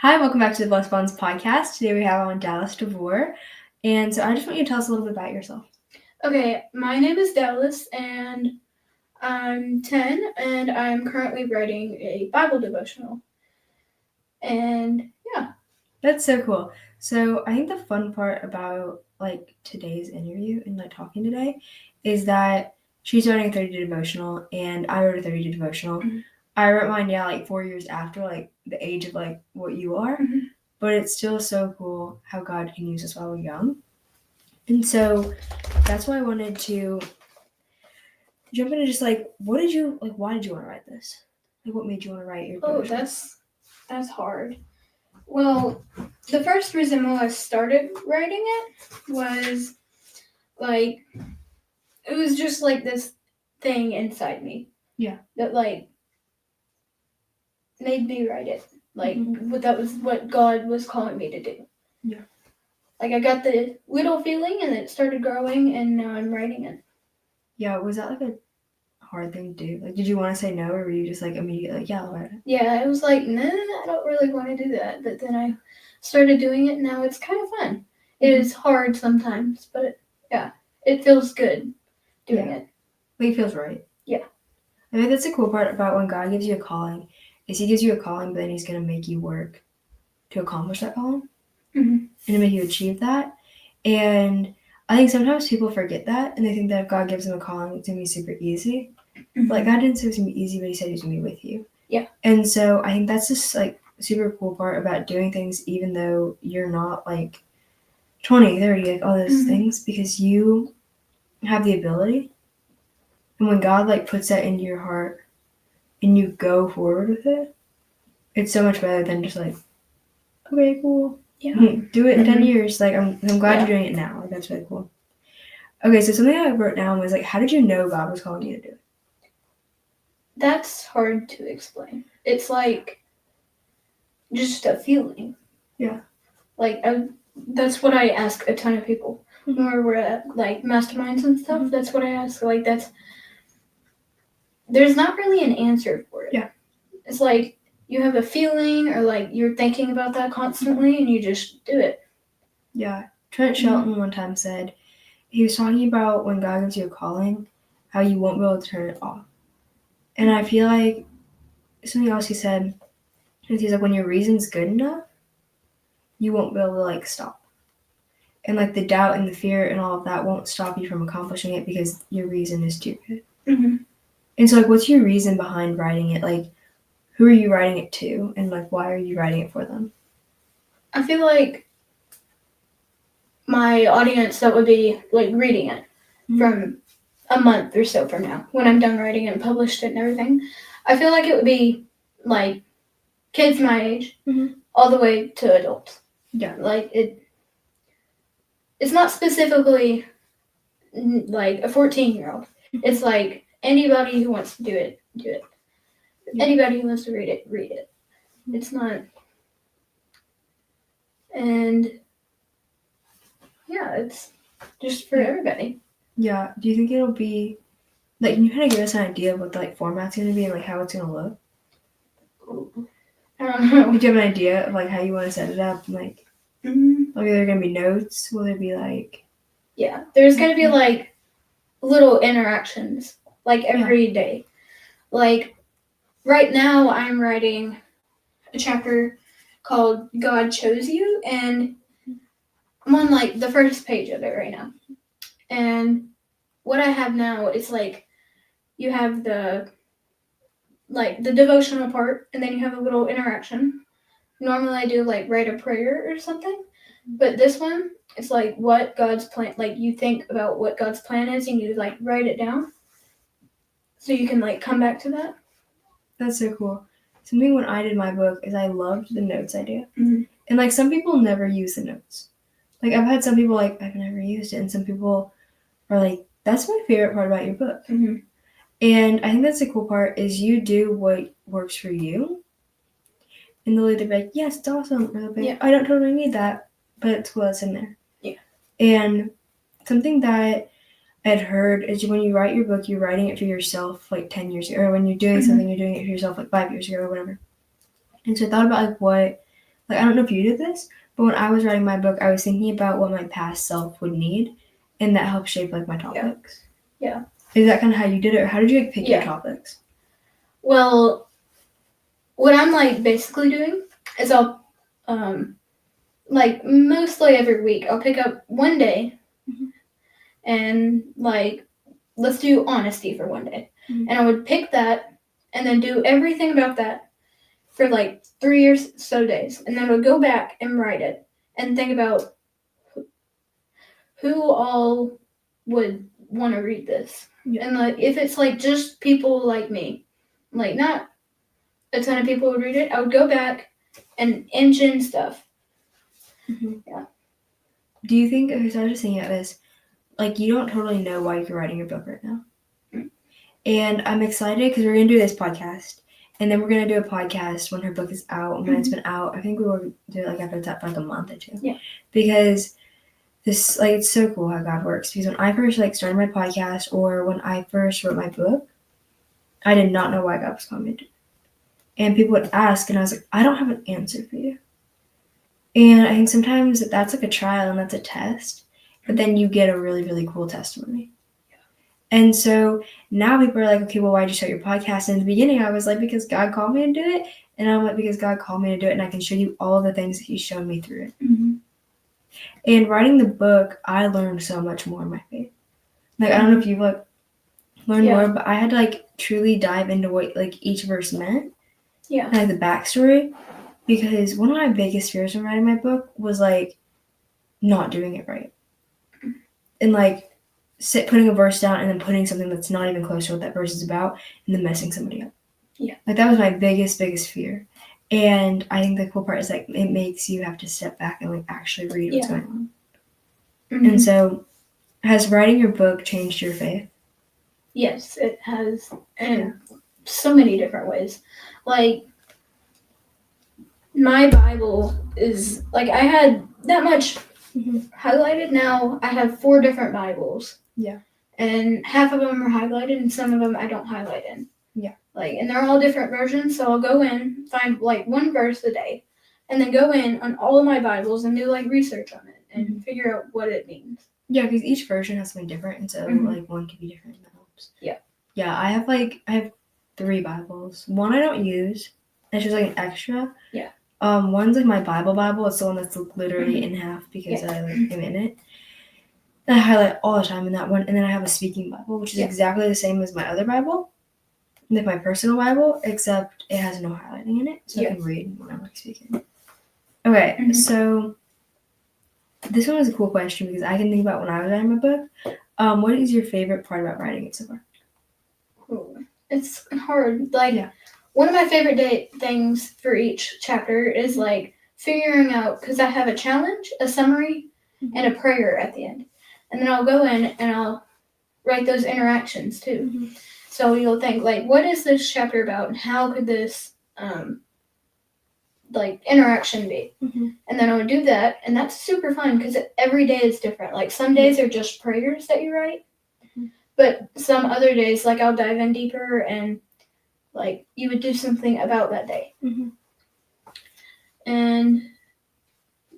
Hi, welcome back to the Blessed Bonds podcast. Today we have on Dallas DeVore. And so I just want you to tell us a little bit about yourself. Okay, my name is Dallas, and I'm 10, and I'm currently writing a Bible devotional. And yeah. That's so cool. So I think the fun part about today's interview and talking today is that she's writing a 30-day devotional and I wrote a 30-day devotional. Mm-hmm. I wrote mine 4 years after the age of what you are. Mm-hmm. But it's still so cool how God can use us while we're young. And so that's why I wanted to jump into just why did you want to write this? What made you want to write your devotional? That's hard. Well, the first reason why I started writing it was it was just this thing inside me. Yeah. That made me write it. That was what God was calling me to do. Yeah. I got the little feeling and it started growing and now I'm writing it. Yeah, was that a hard thing to do? Did you want to say no, or were you just immediately yeah, I'll write it? Yeah, it was no, I don't really want to do that. But then I started doing it and now it's kind of fun. Mm-hmm. It is hard sometimes, but it feels good doing it. It feels right. Yeah. I think that's the cool part about when God gives you a calling, is he gives you a calling, but then he's going to make you work to accomplish that calling. Mm-hmm. And to make you achieve that. And I think sometimes people forget that, and they think that if God gives them a calling, it's going to be super easy. Mm-hmm. But God didn't say it was going to be easy, but he said he was going to be with you. Yeah. And so I think that's just super cool part about doing things even though you're not 20, 30, all those things, because you have the ability. And when God puts that into your heart and you go forward with it, it's so much better than just okay, cool. Yeah. Do it in 10 years. I'm glad you're doing it now. That's really cool. Okay, so something I wrote down was how did you know God was calling you to do it? That's hard to explain. It's just a feeling. Yeah. That's what I ask a ton of people when we're at masterminds and stuff. That's what I ask. There's not really an answer for it. Yeah. It's you have a feeling or you're thinking about that constantly and you just do it. Yeah. Trent Shelton one time said, he was talking about when God gives you a calling, how you won't be able to turn it off. And I feel like something else he said is he's when your reason's good enough, you won't be able to stop. And the doubt and the fear and all of that won't stop you from accomplishing it because your reason is too good. Mm-hmm. And so what's your reason behind writing it? Who are you writing it to, and why are you writing it for them? I feel like my audience that would be reading it from a month or so from now, when I'm done writing it and published it and everything, I feel like it would be kids my age all the way to adults. Yeah. It's not specifically a 14-year-old. It's anybody who wants to do it, do it. Yeah. Anybody who wants to read it, read it. It's not. And yeah, it's just for everybody. Yeah. Do you think it'll be can you kind of give us an idea of what the format's going to be and how it's going to look? I don't know. Do you have an idea of how you want to set it up? Are there going to be notes? Will there be Yeah, there's going to be little interactions every day. Right now I'm writing a chapter called God Chose You, and I'm on the first page of it right now. And what I have now is you have the devotional part, and then you have a little interaction. Normally I do write a prayer or something, but this one it's what God's plan. You think about what God's plan is, and you write it down, so you can come back to that. That's so cool. Something when I did my book is I loved the notes idea, and some people never use the notes. I've had some people I've never used it, and some people are that's my favorite part about your book. Mm-hmm. And I think that's the cool part is you do what works for you. And they'll either be yes, it's awesome, or they'll be I don't totally need that, but it's cool that's in there. Yeah. And something that I'd heard is when you write your book, you're writing it for yourself 10 years ago, or when you're doing something, you're doing it for yourself 5 years ago or whatever. And so I thought about what like, I don't know if you did this, but when I was writing my book, I was thinking about what my past self would need, and that helped shape, like, my topics. Yeah. Is that kind of how you did it, or how did you, like, pick your topics? Well, what I'm, like, basically doing is I'll, like, mostly every week, I'll pick up one day, and, like, let's do honesty for one day. And I would pick that, and then do everything about that for, like, 3 or so days. And then I would go back and write it, and think about who all would want to read this. And, like, if it's, like, just people like me, like, not a ton of people would read it, I would go back and engine stuff. Yeah. Do you think, okay, so I was just thinking about this, like, you don't totally know why you're writing your book right now. And I'm excited because we're going to do this podcast, and then we're going to do a podcast when her book is out, and when it's been out. I think we will do it, like, after that for, like, a month or two. Yeah. Because this, like, it's so cool how God works. Because when I first, like, started my podcast, or when I first wrote my book, I did not know why God was calling me to do it. And people would ask, and I was like, I don't have an answer for you. And I think sometimes that's, like, a trial, and that's a test. But then you get a really, really cool testimony. And so now people are like, okay, well, why'd you start your podcast? And in the beginning, I was like, because God called me to do it. And I'm like, because God called me to do it, and I can show you all of the things that He's shown me through it. And writing the book, I learned so much more in my faith. Like, I don't know if you've, like, learned more, but I had to, like, truly dive into what, like, each verse meant. Yeah. And, like, the backstory. Because one of my biggest fears when writing my book was, like, not doing it right. And, like, putting a verse down and then putting something that's not even close to what that verse is about, and then messing somebody up. Yeah. Like, that was my biggest fear. And I think the cool part is, like, it makes you have to step back and, like, actually read what's going on. And so, has writing your book changed your faith? Yes, it has, in so many different ways. Like, my Bible is, like, I had that much highlighted. Now I have 4 different Bibles. Yeah. And half of them are highlighted, and some of them I don't highlight in. Yeah. Like, and they're all different versions, so I'll go in, find, like, one verse a day, and then go in on all of my Bibles and do, like, research on it and figure out what it means. Yeah, because each version has something different, and so, like, one can be different, and that helps. Yeah. Yeah, I have 3 Bibles. One I don't use. It's just, like, an extra. Yeah. One's, like, my Bible. It's the one that's literally in half because I, like, am in it. And I highlight all the time in that one. And then I have a speaking Bible, which is exactly the same as my other Bible, like my personal Bible, except it has no highlighting in it, so I can read when I'm, like, speaking. Okay, so this one was a cool question because I can think about when I was writing my book. What is your favorite part about writing it so far? It's hard. Like, one of my favorite things for each chapter is, like, figuring out, because I have a challenge, a summary, and a prayer at the end. And then I'll go in and I'll write those interactions too. So you'll think, like, what is this chapter about, and how could this like, interaction be? And then I would do that, and that's super fun because every day is different. Like, some days are just prayers that you write, but some other days, like, I'll dive in deeper and, like, you would do something about that day. And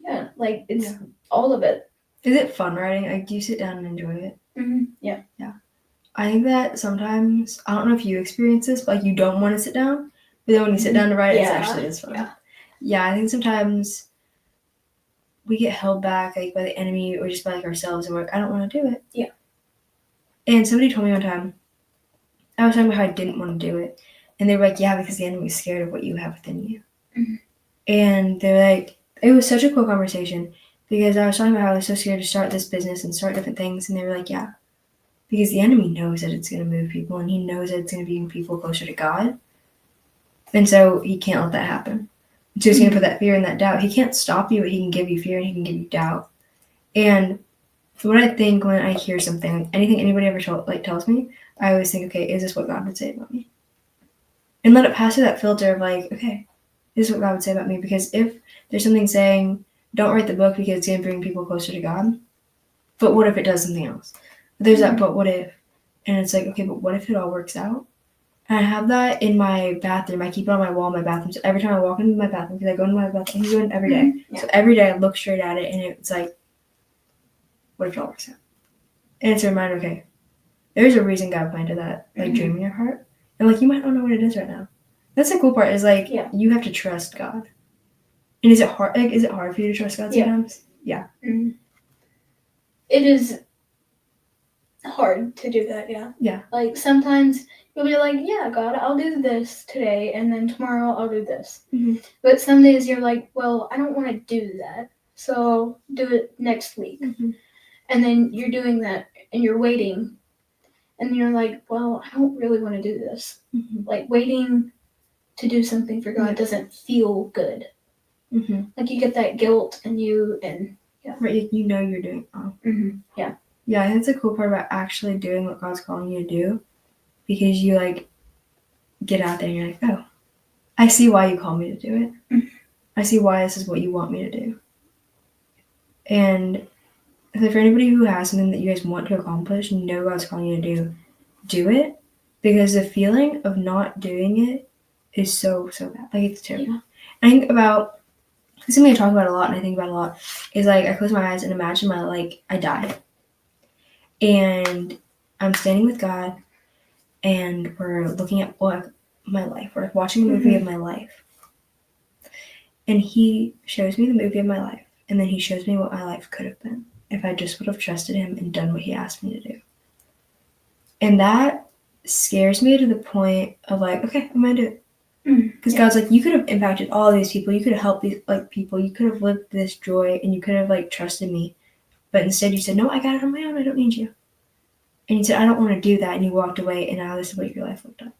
yeah, like, it's all of it. Is it fun writing? Like, do you sit down and enjoy it? Yeah. I think that sometimes, I don't know if you experience this, but, like, you don't want to sit down, but then when you sit down to write, it's actually as fun. Yeah, I think sometimes we get held back, like, by the enemy or just by, like, ourselves, and we're like, I don't want to do it. Yeah. And somebody told me one time, I was talking about how I didn't want to do it, and they were like, yeah, because the enemy is scared of what you have within you. And they're like, it was such a cool conversation, because I was talking about how I was so scared to start this business and start different things, and they were like, yeah, because the enemy knows that it's going to move people, and he knows that it's going to bring people closer to God, and so he can't let that happen. So he's going to put that fear and that doubt. He can't stop you, but he can give you fear and he can give you doubt. And what I think when I hear something, anything anybody ever tells me, I always think, okay, is this what God would say about me? And let it pass through that filter of, like, okay, this is what God would say about me. Because if there's something saying, don't write the book because it's going to bring people closer to God, but what if it does something else? There's that, but what if? And it's like, okay, but what if it all works out? And I have that in my bathroom. I keep it on my wall in my bathroom. So every time I walk into my bathroom, because I go into my bathroom, I go in every day. Yeah. So every day I look straight at it, and it's like, what if it all works out? And it's a reminder, okay, there's a reason God planted that dream in your heart, and you might not know what it is right now. That's the cool part. Is you have to trust God. And is it hard? Is it hard for you to trust God sometimes? Yeah. Mm-hmm. It is hard to do that. Yeah. Yeah. Sometimes you'll be like, yeah, God, I'll do this today, and then tomorrow I'll do this. Mm-hmm. But some days you're like, well, I don't want to do that, so I'll do it next week. Mm-hmm. And then you're doing that, and you're waiting, and you're like, well, I don't really want to do this. Mm-hmm. Waiting to do something for God doesn't feel good. Mm-hmm. You get that guilt, and right, you know you're doing it wrong. Mm-hmm. Yeah. Yeah, that's the cool part about actually doing what God's calling you to do, because you get out there and you're like, oh, I see why you call me to do it. Mm-hmm. I see why this is what you want me to do. And so for anybody who has something that you guys want to accomplish and know God's calling you to do it, because the feeling of not doing it is so bad. It's terrible. Yeah. I think about something I talk about a lot, and I think about a lot, is I close my eyes and imagine I die. And I'm standing with God, and we're looking at my life. We're watching a movie of my life. And he shows me the movie of my life, and then he shows me what my life could have been if I just would have trusted him and done what he asked me to do. And that scares me to the point of okay, I'm going to do it. Because God's you could have impacted all of these people. You could have helped these people. You could have lived this joy, and you could have trusted me. But instead you said, no, I got it on my own. I don't need you. And you said, I don't want to do that. And you walked away, and now this is what your life looked like.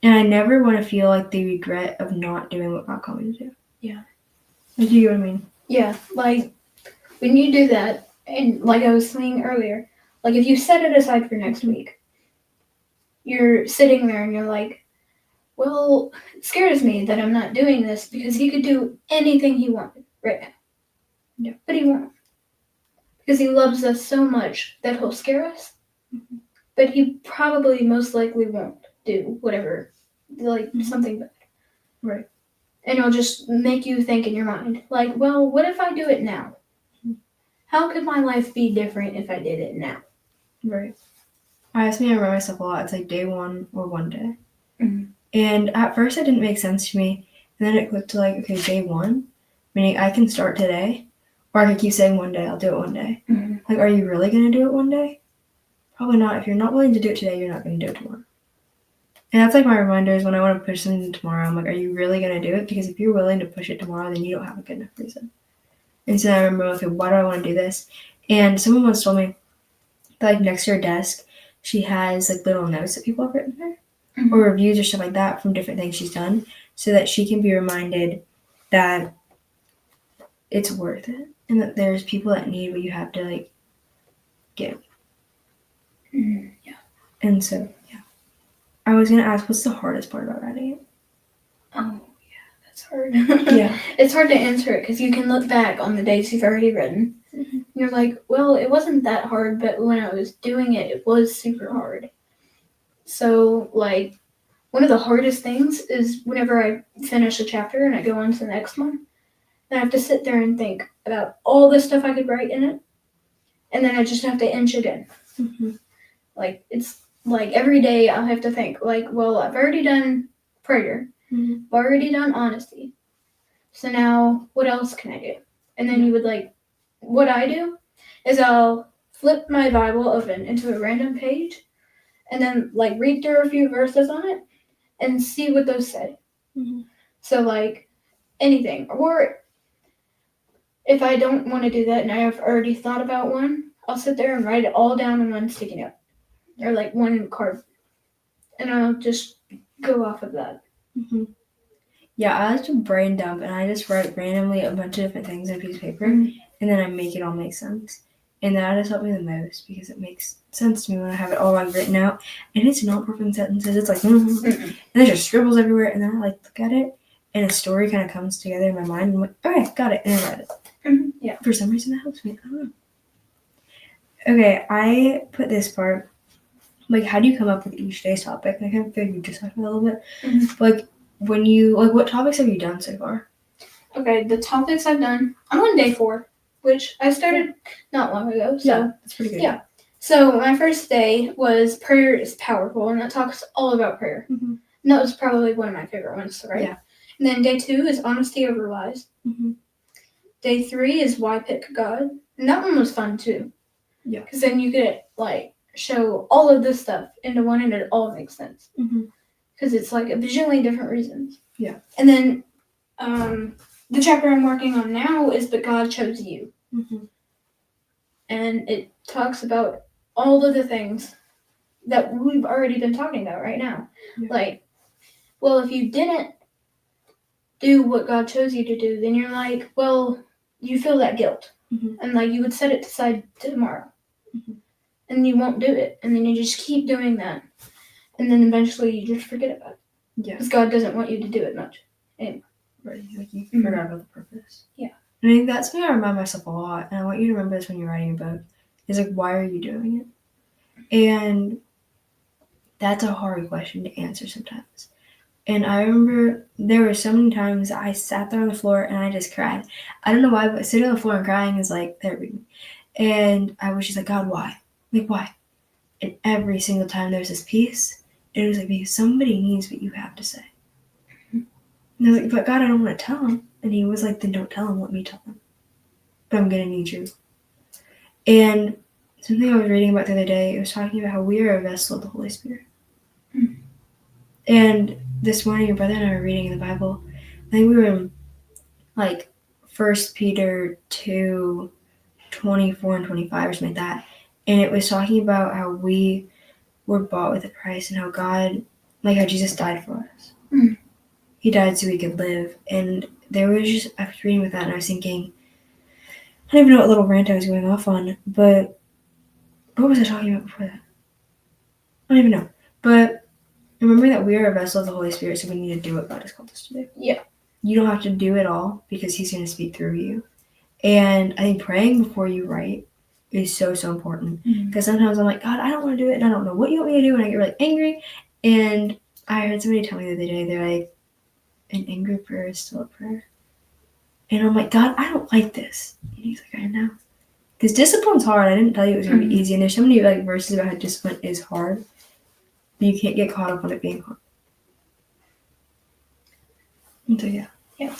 And I never want to feel the regret of not doing what God called me to do. Yeah. You get what I mean? Yeah. When you do that, and I was saying earlier, if you set it aside for next week, you're sitting there and you're like, well, it scares me that I'm not doing this because he could do anything he wanted right now. Yeah. But he won't. Because he loves us so much that he'll scare us. Mm-hmm. But he probably most likely won't do whatever, something bad. Right. And it'll just make you think in your mind, well, what if I do it now? How could my life be different if I did it now? Right. I ask me to remind myself a lot. It's day one or one day. Mm-hmm. And at first it didn't make sense to me. And then it clicked to okay, day one, meaning I can start today. Or I can keep saying one day, I'll do it one day. Mm-hmm. Are you really going to do it one day? Probably not. If you're not willing to do it today, you're not going to do it tomorrow. And that's my reminders when I want to push something tomorrow. I'm are you really going to do it? Because if you're willing to push it tomorrow, then you don't have a good enough reason. And so I remember, okay, why do I want to do this? And someone once told me that next to her desk, she has little notes that people have written her. Mm-hmm. Or reviews or stuff like that from different things she's done, so that she can be reminded that it's worth it and that there's people that need what you have to give. Mm-hmm. Yeah. And so, yeah. I was going to ask, what's the hardest part about writing it? Oh, yeah, that's hard. Yeah. It's hard to answer it because you can look back on the days you've already written. Mm-hmm. And you're like, well, it wasn't that hard, but when I was doing it, it was super hard. So, one of the hardest things is whenever I finish a chapter and I go on to the next one, then I have to sit there and think about all the stuff I could write in it, and then I just have to inch it in. Mm-hmm. It's every day I'll have to think, well, I've already done prayer. Mm-hmm. I've already done honesty. So now what else can I do? And then you would what I do is I'll flip my Bible open into a random page and then read through a few verses on it and see what those say. Mm-hmm. So anything. Or if I don't want to do that and I have already thought about one, I'll sit there and write it all down in one sticky note. Or one card. And I'll just go off of that. Mm-hmm. Yeah, I like to brain dump, and I just write randomly a bunch of different things on a piece of paper, mm-hmm. and then I make it all make sense. And that has helped me the most because it makes sense to me when I have it all written out. And it's not perfect sentences. It's mm-hmm. And there's just scribbles everywhere. And then I look at it, and a story kind of comes together in my mind. And I'm like, okay, got it. And I write it. Mm-hmm. Yeah. For some reason, that helps me. I don't know. Okay, I put this part like, how do you come up with each day's topic? And I kind of feel like you just talked about it a little bit. Mhm. Like, when you, like, what topics have you done so far? Okay, the topics I've done, I'm on day 4, which I started not long ago. So Yeah, that's pretty good. Yeah. So my first day was prayer is powerful, and that talks all about prayer. Mm-hmm. And that was probably one of my favorite ones, right? Yeah. And then day 2 is honesty over lies. Mm-hmm. Day 3 is why pick God, and that one was fun too. Yeah. Because then you could like show all of this stuff into one, and it all makes sense. Mm-hmm. Because it's like a visually different reasons. Yeah. And then the chapter I'm working on now is But God Chose You. Mm-hmm. And it talks about all of the things that we've already been talking about right now. Yeah. Like, well, if you didn't do what God chose you to do, then you're like, well, you feel that guilt. Mm-hmm. And like you would set it aside tomorrow. Mm-hmm. And you won't do it. And then you just keep doing that. And then eventually you just forget about it. Yeah. Because God doesn't want you to do it much. Right. Like, you Mhm. forgot about the purpose. Yeah. And I think that's something I remind myself a lot, and I want you to remember this when you're writing a book, is like, why are you doing it? And that's a hard question to answer sometimes. And I remember there were so many times I sat there on the floor and I just cried. I don't know why, but sitting on the floor and crying is like therapy. And I was just like, God, why? Like, why? And every single time there was this peace, it was like, because somebody needs what you have to say. And I was like, but God, I don't want to tell him. And he was like, then don't tell him, let me tell him. But I'm going to need you. And something I was reading about the other day, it was talking about how we are a vessel of the Holy Spirit. Mm. And this morning, your brother and I were reading in the Bible. I think we were in, like, 1 Peter 2, 24 and 25 or something like that. And it was talking about how we were bought with a price and how God, like how Jesus died for us. Mm. He died so we could live. And there was just, I was reading with that and I was thinking, I don't even know what little rant I was going off on, but what was I talking about before that? I don't even know. But remember that we are a vessel of the Holy Spirit, so we need to do what God has called us to do. Yeah. You don't have to do it all because He's going to speak through you. And I think praying before you write is so, so important. Because sometimes I'm like, God, I don't want to do it, and I don't know what you want me to do, and I get really angry. And I heard somebody tell me the other day, they're like, an angry prayer is still a prayer. And I'm like, God, I don't like this. And He's like, I know. Because discipline's hard. I didn't tell you it was going to be easy. And there's so many like verses about how discipline is hard. But you can't get caught up on it being hard. And so, yeah. Yeah.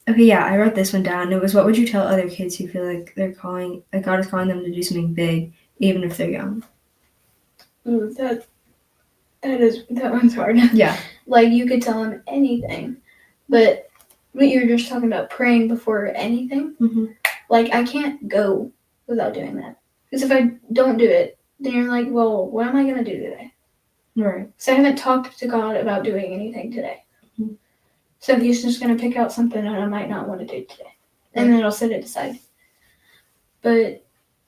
Okay, yeah, I wrote this one down. It was, what would you tell other kids who feel like God is calling them to do something big, even if they're young? Ooh, that one's hard. Yeah. Like you could tell them anything, but what you were just talking about praying before anything. Mm-hmm. Like I can't go without doing that because if I don't do it, then you're like, well, what am I gonna do today? Right. So I haven't talked to God about doing anything today. Mm-hmm. So He's just gonna pick out something that I might not want to do today, and then I'll set it aside. But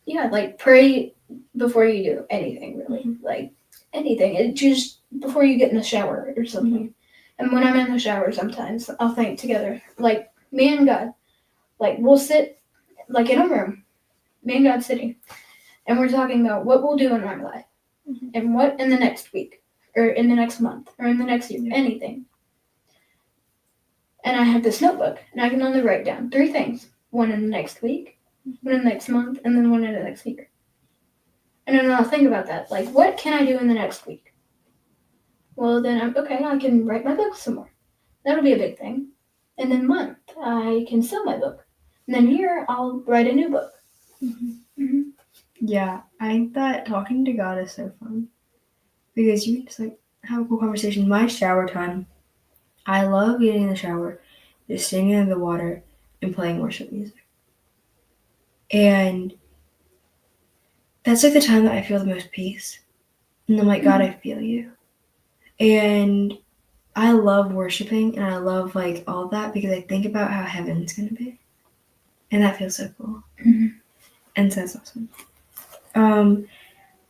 yeah, like pray before you do anything, really. Mm-hmm. Like anything. It just before you get in the shower or something. Mm-hmm. And when I'm in the shower, sometimes I'll think together, like me and God, like we'll sit like in a room, me and God sitting, and we're talking about what we'll do in our life, Mm-hmm. and what in the next week, or in the next month, or in the next year, Yeah. anything. And I have this notebook, and I can only write down 3 things: one in the next week, one in the next month, and then one in the next year. And then I'll think about that, like what can I do in the next week? Well, then I can write my book some more. That'll be a big thing. And then month, I can sell my book. And then year, I'll write a new book. Mm-hmm. Mm-hmm. Yeah, I think that talking to God is so fun because you can just like have a cool conversation. My shower time, I love getting in the shower, just sitting in the water and playing worship music. And that's like the time that I feel the most peace. And I'm like, God, I feel you. And I love worshiping and I love like all of that because I think about how heaven's going to be. And that feels so cool. Mm-hmm. And so that's awesome.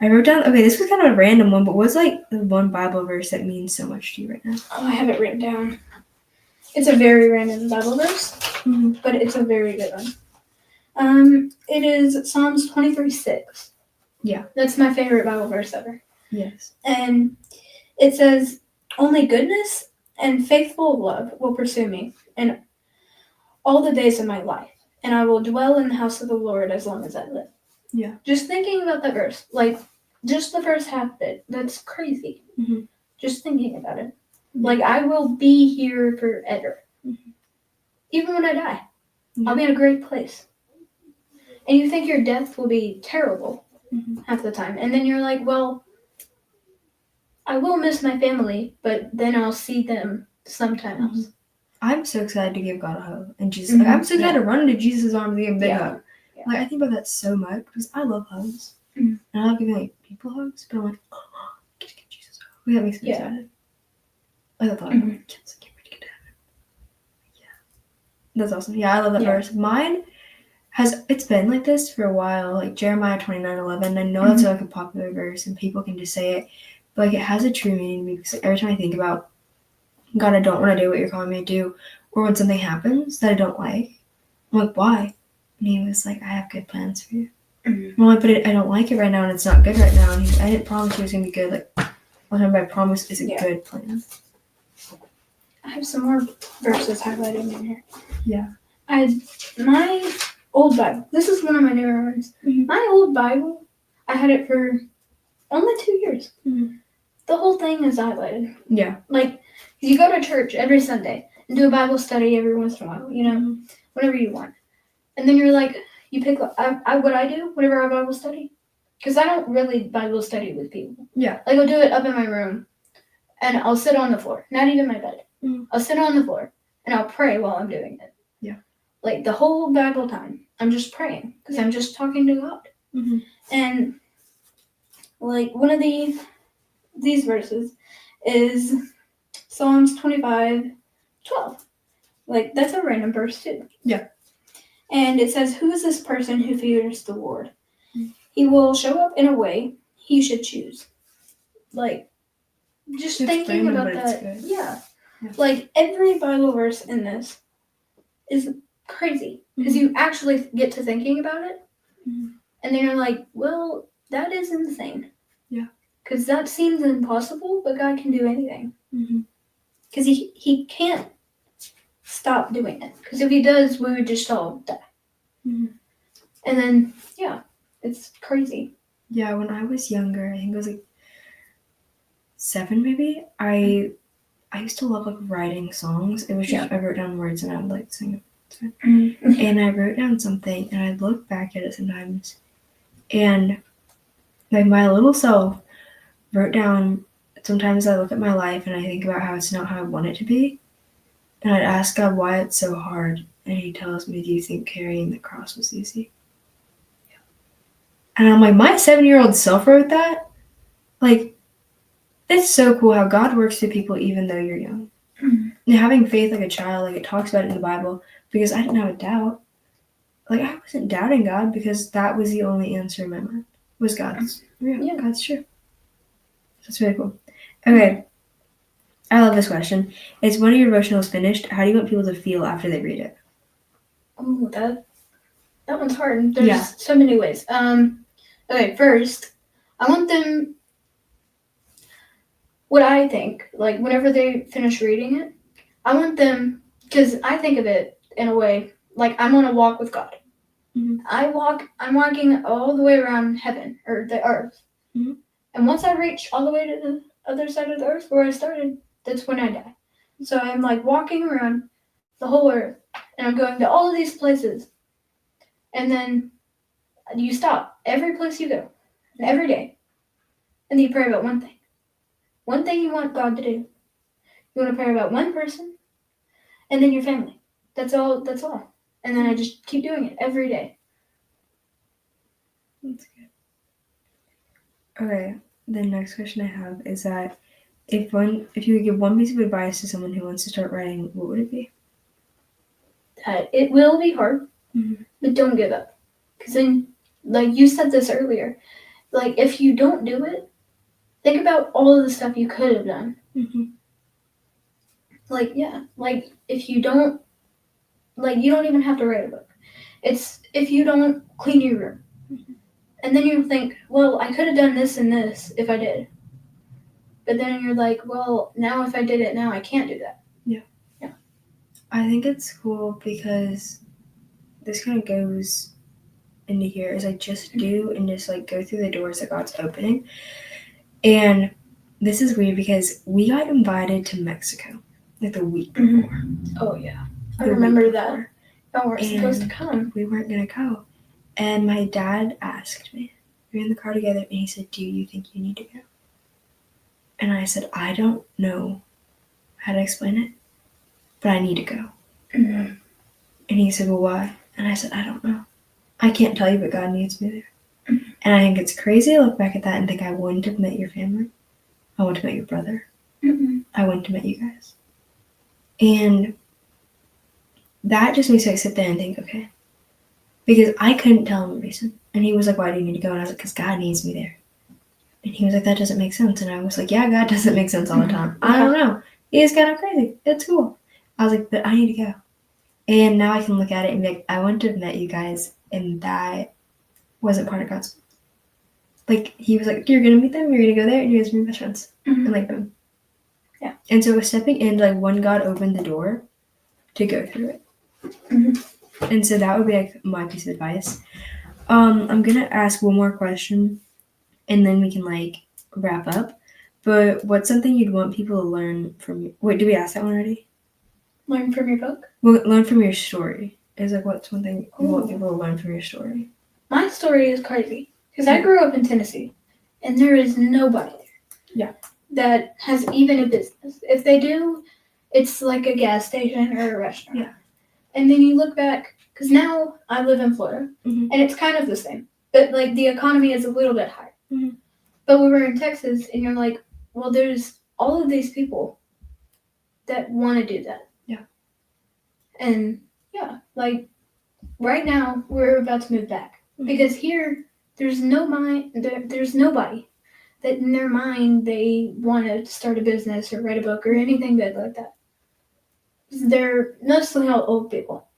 I wrote down, okay, this was kind of a random one, but what's like the one Bible verse that means so much to you right now? Oh, I have it written down. It's a very random Bible verse, but it's a very good one. It is Psalms 23:6. Yeah. That's my favorite Bible verse ever. Yes. And it says, "Only goodness and faithful love will pursue me and all the days of my life, and I will dwell in the house of the Lord as long as I live." Yeah. Just thinking about that verse, like just the first half of it, that's crazy. Mm-hmm. Just thinking about it. Yeah. Like, I will be here forever. Mm-hmm. Even when I die, Yeah. I'll be in a great place. And you think your death will be terrible half the time. And then you're like, well, I will miss my family, but then I'll see them sometime else. I'm so excited to give God a hug. And Jesus, I'm so excited to run into Jesus' arms and give him a big hug. Yeah. Like, I think about that so much because I love hugs. And I love giving like people hugs, but I'm like, oh, get to give Jesus a hug. Like, that makes me excited. Like, I thought I'm like, kids, I can't wait to get to heaven. Yeah. That's awesome. Yeah, I love that verse. Mine it's been like this for a while, like Jeremiah 29:11. I know that's like a popular verse and people can just say it, but like it has a true meaning to me because every time I think about, God, I don't want to do what you're calling me to do, or when something happens that I don't like, I'm like, why? And he was like, I have good plans for you. I'm like, but I don't like it right now and it's not good right now. And I didn't promise you it was going to be good. Like, all the time, but I promise it's a good plan. I have some more verses highlighted in here. Yeah. My old Bible. This is one of my newer ones. My old Bible, I had it for only 2 years. The whole thing is highlighted. Yeah. Like, you go to church every Sunday and do a Bible study every once in a while, you know, whenever you want. And then you're like, you pick what I do whenever I Bible study. Because I don't really Bible study with people. Yeah. Like, I'll do it up in my room and I'll sit on the floor. Not even my bed. I'll sit on the floor and I'll pray while I'm doing it. Yeah. Like, the whole Bible time, I'm just praying because I'm just talking to God. And, like, one of these verses is Psalms 25:12. Like, that's a random verse too. Yeah. And it says, "Who is this person who fears the Lord? He will show up in a way he should choose." Like, just it's thinking random, about that. Yeah. Like, every Bible verse in this is crazy because you actually get to thinking about it. And then you're like, well, that is insane. Yeah. Because that seems impossible, but God can do anything. Because he can't stop doing it. Because if he does, we would just all die. And then, yeah, it's crazy. Yeah, when I was younger, I think it was like 7 maybe, I used to love like writing songs. It was just, I wrote down words and I would like sing them. And I wrote down something and I look back at it sometimes and like my little self wrote down, sometimes I look at my life and I think about how it's not how I want it to be. And I'd ask God why it's so hard. And he tells me, do you think carrying the cross was easy? Yeah. And I'm like, my 7-year-old self wrote that? Like, it's so cool how God works through people even though you're young. And having faith like a child, like it talks about it in the Bible, because I didn't have a doubt. Like, I wasn't doubting God because that was the only answer in my mind, was God's. Yeah. God's true. That's really cool. Okay. I love this question. It's, when are your devotionals finished? How do you want people to feel after they read it? Oh, that one's hard. There's so many ways. Okay, first, I want them, what I think, like whenever they finish reading it, I want them, because I think of it in a way, like I'm on a walk with God. I'm walking all the way around heaven, or the earth. And once I reach all the way to the other side of the earth where I started, that's when I die. So I'm like walking around the whole earth, and I'm going to all of these places. And then you stop every place you go, and every day, and you pray about one thing. One thing you want God to do. You want to pray about one person, and then your family. That's all. And then I just keep doing it every day. That's good. Okay, the next question I have is that if you could give one piece of advice to someone who wants to start writing, what would it be? That it will be hard, but don't give up. Because then, like you said this earlier, like if you don't do it, think about all of the stuff you could have done. Like, yeah, like if you don't, like you don't even have to write a book. It's if you don't clean your room. And then you think, well, I could have done this and this if I did. But then you're like, well, now if I did it now, I can't do that. Yeah. I think it's cool because this kind of goes into here is like just do and just like go through the doors that God's opening. And this is weird because we got invited to Mexico like the week before. Oh yeah, I remember that. Y'all weren't supposed to come. We weren't gonna go. And my dad asked me. We were in the car together, and he said, "Do you think you need to go?" And I said, "I don't know how to explain it, but I need to go." Mm-hmm. And he said, "Well, why?" And I said, "I don't know. I can't tell you, but God needs me there." Mm-hmm. And I think it's crazy to look back at that and think I wouldn't have met your family. I wouldn't have met your brother. Mm-hmm. I wouldn't have met you guys. And that just makes me sit there and think, okay. Because I couldn't tell him the reason. And he was like, "Why do you need to go?" And I was like, "Because God needs me there." And he was like, "That doesn't make sense." And I was like, "Yeah, God doesn't make sense all the time. I don't know. He's kind of crazy. It's cool." I was like, "But I need to go." And now I can look at it and be like, I wouldn't have met you guys, and that wasn't part of God's will. Like, he was like, "You're going to meet them, you're going to go there, and you guys are going to be best friends." Mm-hmm. And like, boom. Yeah. And so stepping in, like, when God opened the door to go through it. Mm-hmm. And so that would be like my piece of advice. I'm going to ask one more question, and then we can like wrap up. But what's something you'd want people to learn from you? Wait, did we ask that one already? Learn from your book? Well, learn from your story. Is like what's one thing you want people to learn from your story? My story is crazy because I grew up in Tennessee, and there is nobody there. That has even a business. If they do, it's like a gas station or a restaurant. Yeah. And then you look back, because now I live in Florida, mm-hmm. and it's kind of the same. But, like, the economy is a little bit higher. Mm-hmm. But we were in Texas, and you're like, well, there's all of these people that want to do that. Yeah. And, yeah, like, right now, we're about to move back. Mm-hmm. Because here, there's nobody that in their mind they want to start a business or write a book or anything good like that. They're mostly all old people.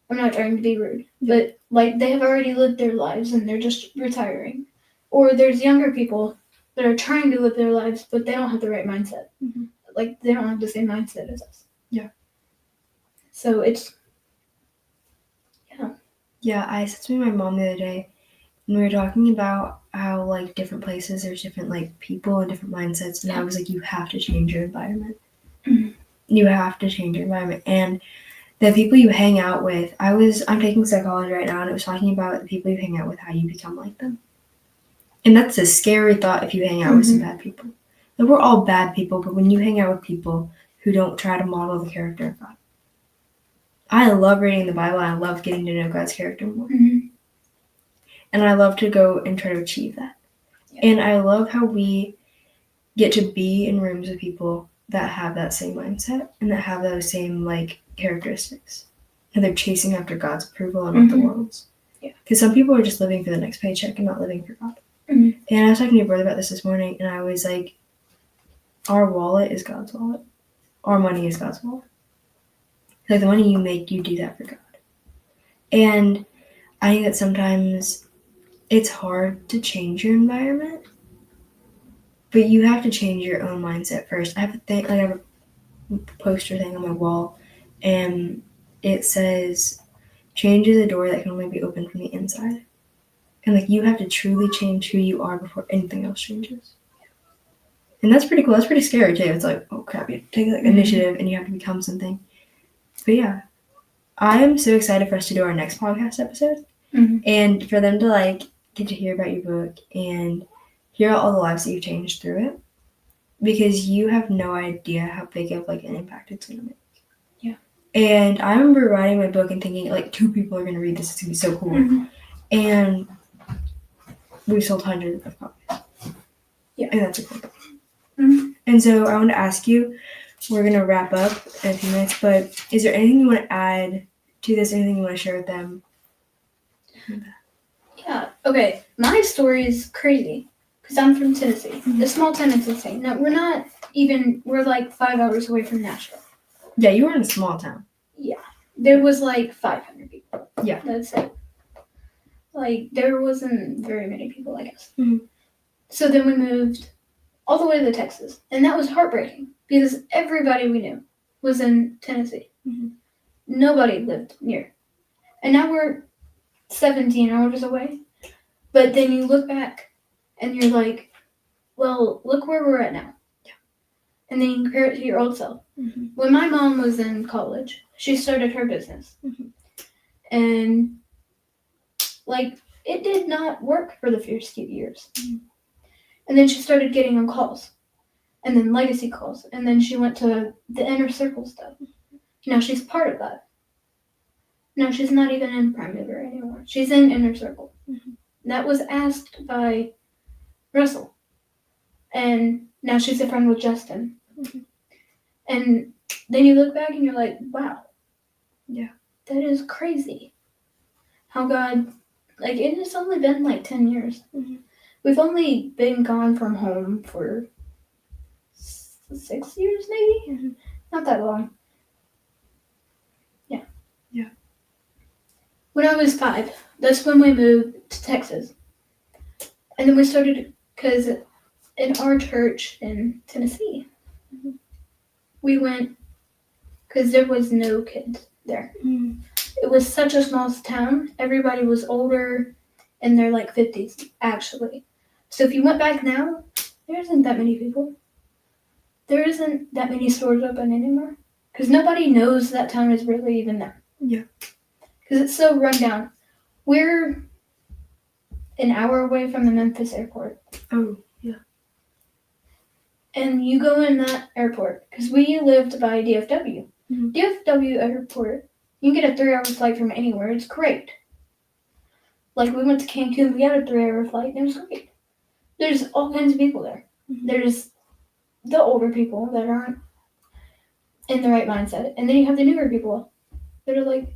I'm not trying to be rude, but like they have already lived their lives and they're just retiring. Or there's younger people that are trying to live their lives, but they don't have the right mindset. Mm-hmm. Like they don't have the same mindset as us. Yeah. So it's, yeah. Yeah, I said to my mom the other day, and we were talking about how, like, different places, there's different, like, people and different mindsets, and I was like, you have to change your environment. Mm-hmm. You have to change your environment. And the people you hang out with, I'm taking psychology right now, and it was talking about the people you hang out with, how you become like them. And that's a scary thought if you hang out mm-hmm. with some bad people. Like, we're all bad people, but when you hang out with people who don't try to model the character of God. I love reading the Bible, and I love getting to know God's character more. Mm-hmm. And I love to go and try to achieve that. Yeah. And I love how we get to be in rooms with people that have that same mindset and that have those same, like, characteristics. And they're chasing after God's approval and not mm-hmm. the world's. Yeah. Because some people are just living for the next paycheck and not living for God. Mm-hmm. And I was talking to your brother about this morning, and I was like, our wallet is God's wallet. Our money is God's wallet. Like, the money you make, you do that for God. And I think that sometimes it's hard to change your environment, but you have to change your own mindset first. I have a poster thing on my wall, and it says, "Change is a door that can only be opened from the inside." And like, you have to truly change who you are before anything else changes. And that's pretty cool. That's pretty scary too. It's like, oh crap, you have to take like initiative and you have to become something. But yeah, I am so excited for us to do our next podcast episode, mm-hmm. and for them to like get to hear about your book and hear all the lives that you've changed through it, because you have no idea how big of like an impact it's gonna make. Yeah. And I remember writing my book and thinking like 2 people are gonna read this. It's gonna be so cool. Mm-hmm. And we've sold hundreds of copies. Yeah. And that's a cool thing. Mm-hmm. And so I want to ask you, we're going to wrap up in a few minutes, but is there anything you want to add to this? Anything you want to share with them? Yeah. Okay. My story is crazy because I'm from Tennessee. Mm-hmm. The small town in Tennessee. Now, we're like 5 hours away from Nashville. Yeah, you were in a small town. Yeah. There was like 500 people. Yeah. That's it. Like, there wasn't very many people like us. Mhm. So then we moved all the way to Texas. And that was heartbreaking because everybody we knew was in Tennessee. Mhm. Nobody lived near. And now we're 17 hours away. But then you look back and you're like, well, look where we're at now. Yeah. And then you compare it to your old self. Mhm. When my mom was in college, she started her business. Mhm. And, like, it did not work for the first few years. Mhm. And then she started getting on calls. And then legacy calls. And then she went to the inner circle stuff. Now she's part of that. No, she's not even in Prime Mover anymore. She's in Inner Circle. Mhm. That was asked by Russell. And now she's a friend with Justin. Mhm. And then you look back and you're like, wow. Yeah. That is crazy. How God, like, it has only been like 10 years. Mhm. We've only been gone from home for 6 years, maybe? Mhm. Not that long. Yeah. Yeah. When I was 5, that's when we moved to Texas. And then we started, because in our church in Tennessee, Mhm. we went, because there was no kids there. Mhm. It was such a small town. Everybody was older, in their like 50s, actually. So if you went back now, there isn't that many people. There isn't that many stores open anymore. Because nobody knows that town is really even there. Yeah. Because it's so run down. We're an hour away from the Memphis airport. Oh, yeah. And you go in that airport, because we lived by DFW. Mhm. DFW airport, you can get a 3-hour flight from anywhere. It's great. Like, we went to Cancun, we had a 3-hour flight, and it was great. There's all kinds of people there. Mhm. There's the older people that aren't in the right mindset, and then you have the newer people that are like,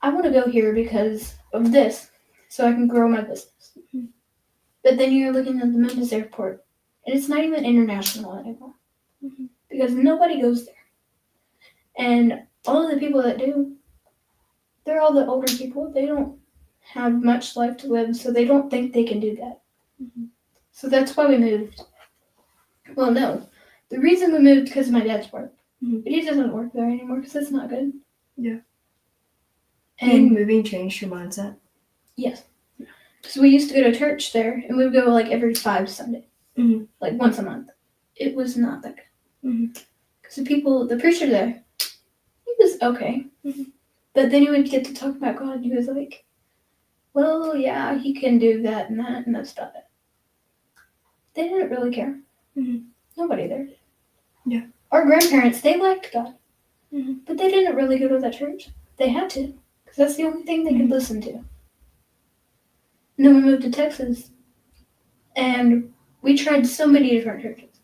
I want to go here because of this, so I can grow my business. Mhm. But then you're looking at the Memphis airport, and it's not even international anymore. Mhm. Because nobody goes there. And all of the people that do, they're all the older people. They don't have much life to live, so they don't think they can do that. Mhm. So that's why we moved. Well, no. The reason we moved because of my dad's work. Mhm. But he doesn't work there anymore because it's not good. Yeah. And And moving changed your mindset. yes. So we used to go to church there, and we would go like every 5 Sundays. Mhm. Like once a month. It was not that good. Mhm. Because the preacher there, he was okay. Mhm. But then he would get to talk about God, and he was like, well, yeah, he can do that, and that's about it. They didn't really care. Mhm. Nobody there did. Yeah. Our grandparents, they liked God, Mhm. but they didn't really go to that church. They had to, because that's the only thing they could listen to. And then we moved to Texas, and we tried so many different churches.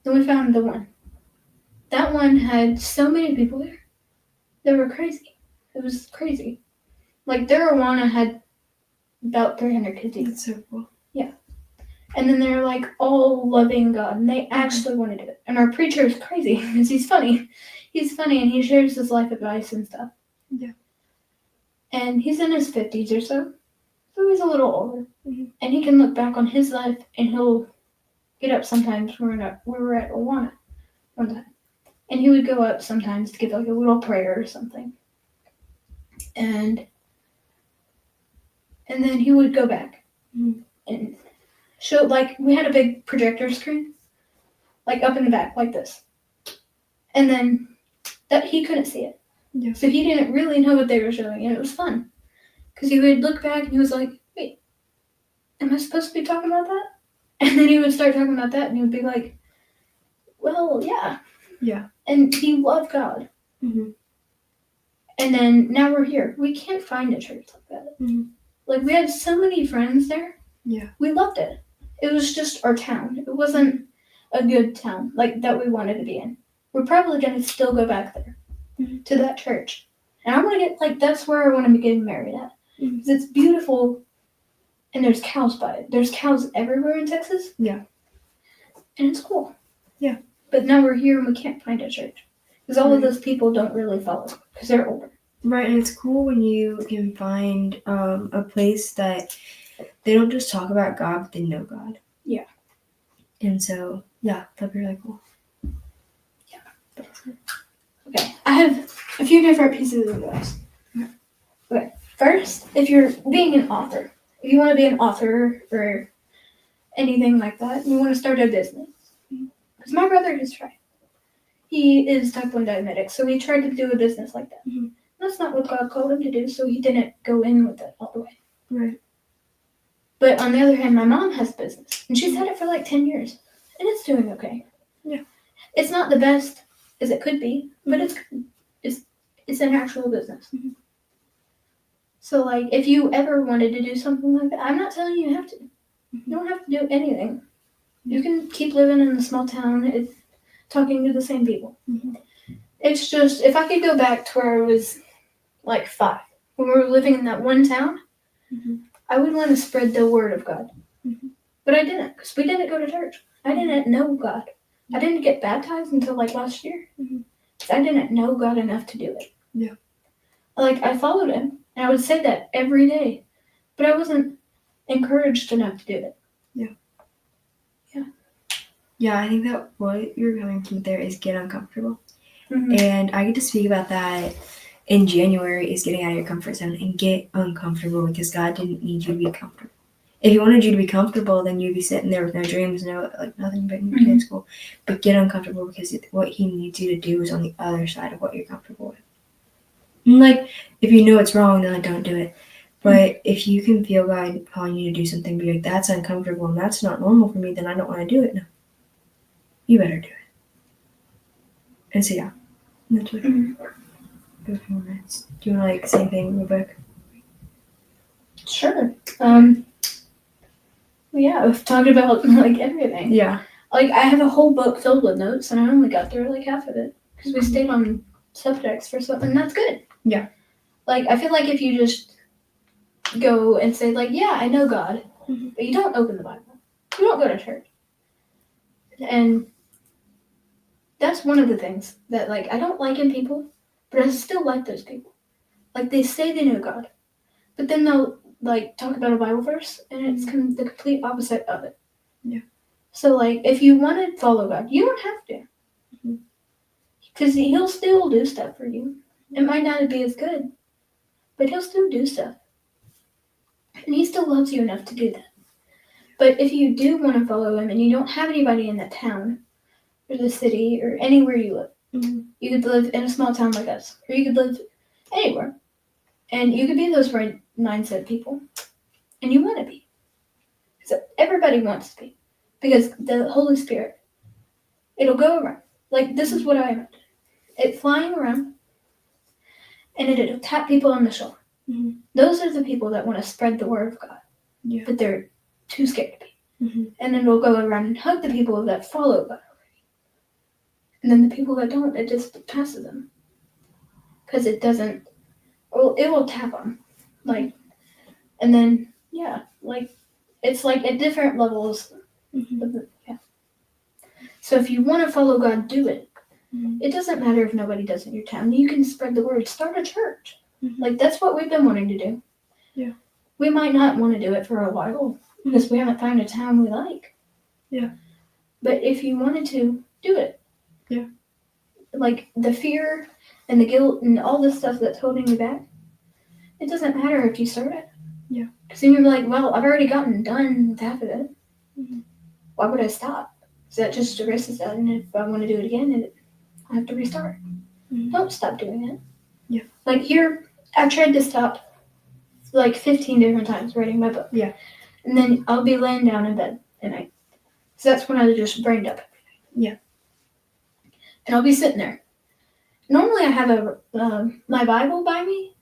Then we found the one. That one had so many people there. They were crazy. It was crazy. Like, their Awana had about 300 kids each. That's so cool. And then they're like all loving God, and they actually want to do it. And our preacher is crazy because he's funny. He's funny, and he shares his life advice and stuff. Yeah. And he's in his 50s or so he's a little older. Mhm. And he can look back on his life, and he'll get up sometimes. We were at Awana one time, and he would go up sometimes to give like a little prayer or something. And then he would go back and show, like, we had a big projector screen, like up in the back, like this. And then that he couldn't see it. Yeah. So he didn't really know what they were showing, and it was fun. Because he would look back and he was like, wait, am I supposed to be talking about that? And then he would start talking about that, and he would be like, well, yeah. Yeah. And he loved God. Mhm. And then now we're here. We can't find a church like that. Mhm. Like, we had so many friends there. Yeah. We loved it. It was just our town. It wasn't a good town, like, that we wanted to be in. We're probably going to still go back there to that church. And I want to get, like, that's where I want to be getting married at. Because it's beautiful, and there's cows by it. There's cows everywhere in Texas. Yeah. And it's cool. Yeah. But now we're here and we can't find a church. Because all of those people don't really follow, because they're older. Right, and it's cool when you can find a place that they don't just talk about God, but they know God. Yeah. And so, yeah, that'd be really cool. Yeah. Okay, I have a few different pieces of advice. Okay, first, if you're being an author, if you want to be an author or anything like that, you want to start a business. Because my brother has tried. He is type 1 diabetic, so he tried to do a business like that. Mm-hmm. That's not what God called him to do, so he didn't go in with it all the way. Right. But on the other hand, my mom has a business, and she's had it for like 10 years, and it's doing okay. Yeah. It's not the best as it could be, but it's an actual business. Mm-hmm. So, like, if you ever wanted to do something like that, I'm not telling you have to. Mm-hmm. You don't have to do anything. Yeah. You can keep living in the small town, talking to the same people. Mm-hmm. It's just, if I could go back to where I was like 5, when we were living in that one town, Mm-hmm. I would want to spread the word of God. Mm-hmm. But I didn't, because we didn't go to church. I didn't know God. I didn't get baptized until like last year. Mm-hmm. I didn't know God enough to do it. Yeah. Like, I followed him, and I would say that every day, but I wasn't encouraged enough to do it. Yeah, I think that what you're coming to there is get uncomfortable. Mm-hmm. And I get to speak about that in January is getting out of your comfort zone and get uncomfortable because God didn't need you to be comfortable. If he wanted you to be comfortable, then you'd be sitting there with no dreams, nothing but in kid school. But get uncomfortable because what he needs you to do is on the other side of what you're comfortable with. And like, if you know it's wrong, then don't do it. But if you can feel God calling you to do something, be like, that's uncomfortable and that's not normal for me, then I don't want to do it. No. You better do it. And so, yeah. That's what go for minutes. Do you want to say anything real quick? Sure. Yeah, we've talked about like everything. Yeah. Like, I have a whole book filled with notes, and I only got through like half of it because we stayed on subjects for something. And that's good. Yeah. Like, I feel like if you just go and say like, yeah, I know God, but you don't open the Bible, you don't go to church, and that's one of the things that like I don't like in people, but I still like those people. Like, they say they know God, but then they'll like talk about a Bible verse, and it's the complete opposite of it. Yeah. So, like, if you want to follow God, you don't have to. Because he'll still do stuff for you. It might not be as good, but he'll still do stuff. And he still loves you enough to do that. But if you do want to follow him and you don't have anybody in that town or the city or anywhere you live, you could live in a small town like us, or you could live anywhere. And you could be those right mindset people. And you want to be. So everybody wants to be. Because the Holy Spirit, it'll go around. Like, this is what I am. It's flying around, and it'll tap people on the shoulder. Mm-hmm. Those are the people that want to spread the word of God. Yeah. But they're too scared to be. Mm-hmm. And then it'll go around and hug the people that follow God. And then the people that don't, it just passes them. Because it doesn't, well, it will tap them. Like, and then, yeah, like, it's like at different levels. Mm-hmm. Yeah. So if you want to follow God, do it. Mm-hmm. It doesn't matter if nobody does in your town. You can spread the word. Start a church. Mm-hmm. Like, that's what we've been wanting to do. Yeah. We might not want to do it for a while because we haven't found a town we like. Yeah. But if you wanted to, do it. Yeah. Like, the fear and the guilt and all this stuff that's holding you back, it doesn't matter if you start it. Yeah. Because then you're like, well, I've already gotten done with half of it. Mm-hmm. Why would I stop? Is that just erases that? And if I want to do it again, I have to restart. Mm-hmm. Don't stop doing it. Yeah. Like, here, I've tried to stop like 15 different times writing my book. Yeah. And then I'll be laying down in bed at night. So that's when I just brain dump everything. Yeah. And I'll be sitting there. Normally I have my Bible by me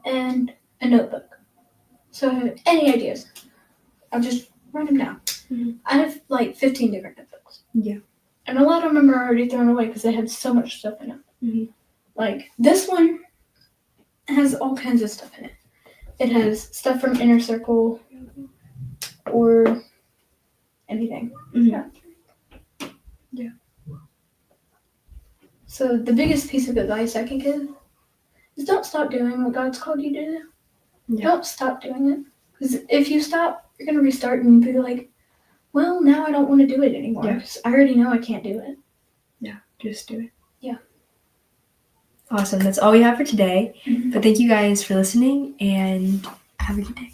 and a notebook. So if I have any ideas, I'll just write them down. Mm-hmm. I have like 15 different notebooks. Yeah. And a lot of them are already thrown away because they had so much stuff in them. Mm-hmm. Like, this one has all kinds of stuff in it. It has stuff from Inner Circle or anything. Mm-hmm. Yeah. So the biggest piece of advice I can give is don't stop doing what God's called you to do. Yeah. Don't stop doing it. Because if you stop, you're going to restart and be like, well, now I don't want to do it anymore. Yeah. Because I already know I can't do it. Yeah, just do it. Yeah. Awesome. That's all we have for today. Mhm. But thank you guys for listening, and have a good day.